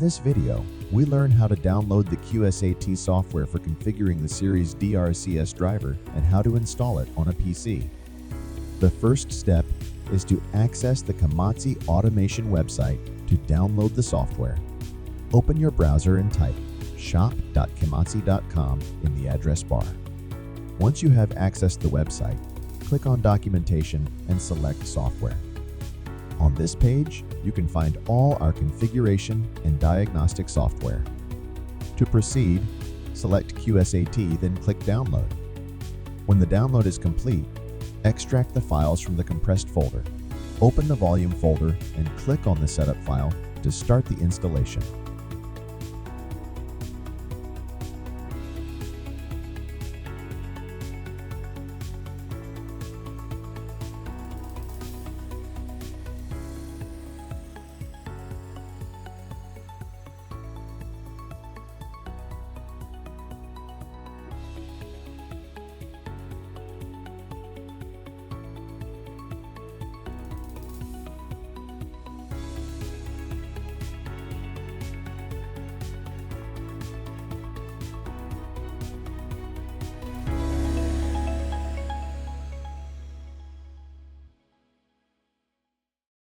this video, we learn how to download the QSET software for configuring the Series DRCS driver and how to install it on a PC. The first step is to access the Camozzi automation website to download the software. Open your browser and type shop.camozzi.com in the address bar. Once you have accessed the website, click on Documentation and select Software. On this page, you can find all our configuration and diagnostic software. To proceed, select QSET, then click Download. When the download is complete, extract the files from the compressed folder. Open the volume folder and click on the setup file to start the installation.